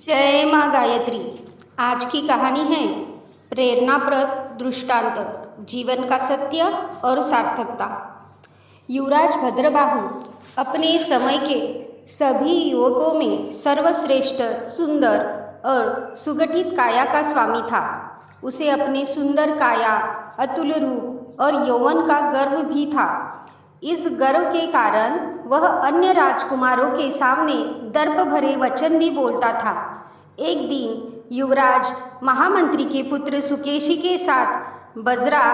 जय माँ गायत्री। आज की कहानी है प्रेरणाप्रद दृष्टांत, जीवन का सत्य और सार्थकता। युवराज भद्रबाहु अपने समय के सभी युवकों में सर्वश्रेष्ठ, सुंदर और सुगठित काया का स्वामी था। उसे अपने सुंदर काया, अतुल रूप और यौवन का गर्व भी था। इस गर्व के कारण वह अन्य राजकुमारों के सामने दर्प भरे वचन भी बोलता था। एक दिन युवराज महामंत्री के पुत्र सुकेशी के साथ बजरा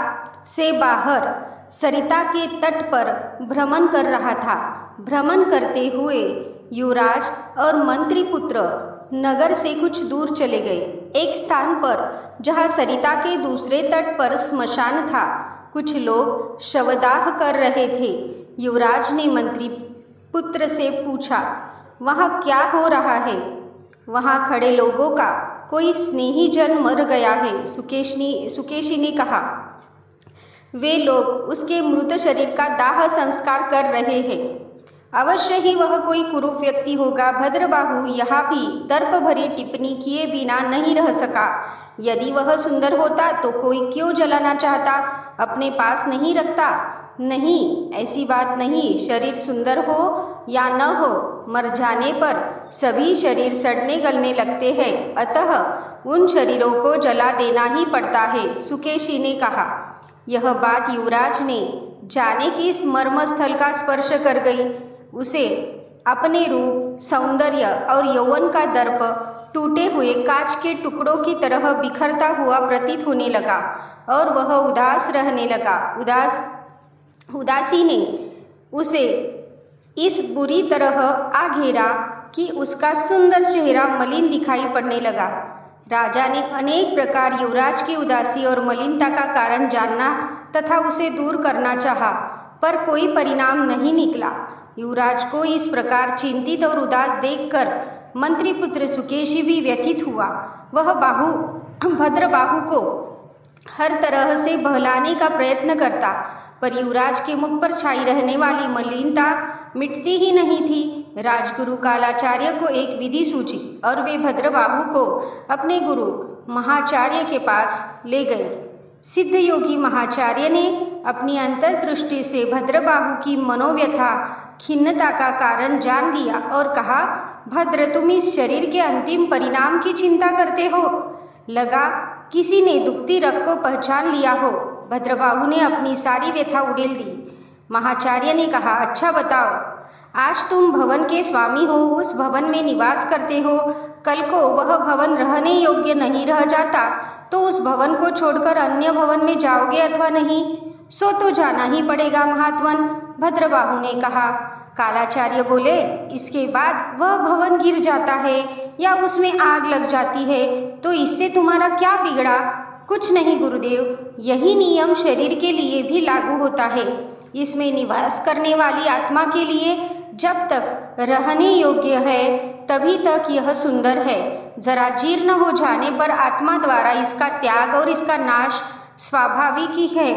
से बाहर सरिता के तट पर भ्रमण कर रहा था। भ्रमण करते हुए युवराज और मंत्री पुत्र नगर से कुछ दूर चले गए। एक स्थान पर जहाँ सरिता के दूसरे तट पर स्मशान था, कुछ लोग शवदाह कर रहे थे। युवराज ने मंत्री पुत्र से पूछा, वहाँ क्या हो रहा है? वहाँ खड़े लोगों का कोई स्नेही जन मर गया है, सुकेशी ने कहा। वे लोग उसके मृत शरीर का दाह संस्कार कर रहे हैं। अवश्य ही वह कोई कुरूप व्यक्ति होगा। भद्रबाहु यहाँ भी दर्प भरी टिप्पणी किए बिना नहीं रह सका। यदि वह सुंदर होता तो कोई क्यों जलाना चाहता, अपने पास नहीं रखता? नहीं, ऐसी बात नहीं। शरीर सुंदर हो या न हो, मर जाने पर सभी शरीर सड़ने गलने लगते हैं, अतः उन शरीरों को जला देना ही पड़ता है, सुकेशी ने कहा। यह बात युवराज ने जाने कि इस मर्म स्थल का स्पर्श कर गई। उसे अपने रूप, सौंदर्य और यौवन का दर्प टूटे हुए कांच के टुकड़ों की तरह बिखरता हुआ प्रतीत होने लगा और वह उदास रहने लगा। उदासी ने उसे इस बुरी तरह आ घेरा कि उसका सुंदर चेहरा मलिन दिखाई पड़ने लगा। राजा ने अनेक प्रकार युवराज की उदासी और मलिनता का कारण जानना तथा उसे दूर करना चाहा, पर कोई परिणाम नहीं निकला। युवराज को इस प्रकार चिंतित और उदास देखकर मंत्री पुत्र सुकेशी भी व्यथित हुआ। वह भद्रबाहु को हर तरह से बहलाने का प्रयत्न करता, पर युवराज के मुख पर छाई रहने वाली मलिनता मिटती ही नहीं थी। राजगुरु कालाचार्य को एक विधि सूझी और वे भद्रबाहु को अपने गुरु महाचार्य के पास ले गए। सिद्ध योगी महाचार्य ने अपनी अंतर्दृष्टि से भद्रबाहु की मनोव्यथा, खिन्नता का कारण जान लिया और कहा, भद्र, तुम इस शरीर के अंतिम परिणाम की चिंता करते हो। लगा किसी ने दुखती रग को पहचान लिया हो। भद्रबाहु ने अपनी सारी व्यथा उड़ेल दी। महाचार्य ने कहा, अच्छा बताओ, आज तुम भवन के स्वामी हो, उस भवन में निवास करते हो। कल को वह भवन रहने योग्य नहीं रह जाता तो उस भवन को छोड़कर अन्य भवन में जाओगे अथवा नहीं? सो तो जाना ही पड़ेगा महात्मन, भद्रबाहु ने कहा। कालाचार्य बोले, इसके बाद वह भवन गिर जाता है या उसमें आग लग जाती है तो इससे तुम्हारा क्या बिगड़ा? कुछ नहीं गुरुदेव, यही नियम शरीर के लिए भी लागू होता है। इसमें निवास करने वाली आत्मा के लिए जब तक रहने योग्य है तभी तक यह सुंदर है। जरा जीर्ण हो जाने पर आत्मा द्वारा इसका त्याग और इसका नाश स्वाभाविक ही है।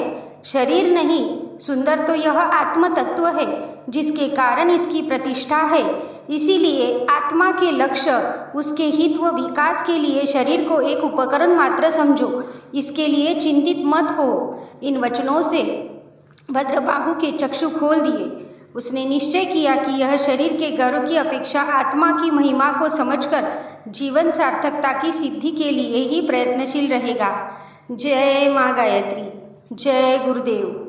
शरीर नहीं, सुंदर तो यह आत्म तत्व है जिसके कारण इसकी प्रतिष्ठा है। इसीलिए आत्मा के लक्ष्य, उसके हित व विकास के लिए शरीर को एक उपकरण मात्र समझो, इसके लिए चिंतित मत हो। इन वचनों से भद्रबाहु के चक्षु खोल दिए। उसने निश्चय किया कि यह शरीर के गर्व की अपेक्षा आत्मा की महिमा को समझकर जीवन सार्थकता की सिद्धि के लिए ही प्रयत्नशील रहेगा। जय माँ गायत्री। जय गुरुदेव।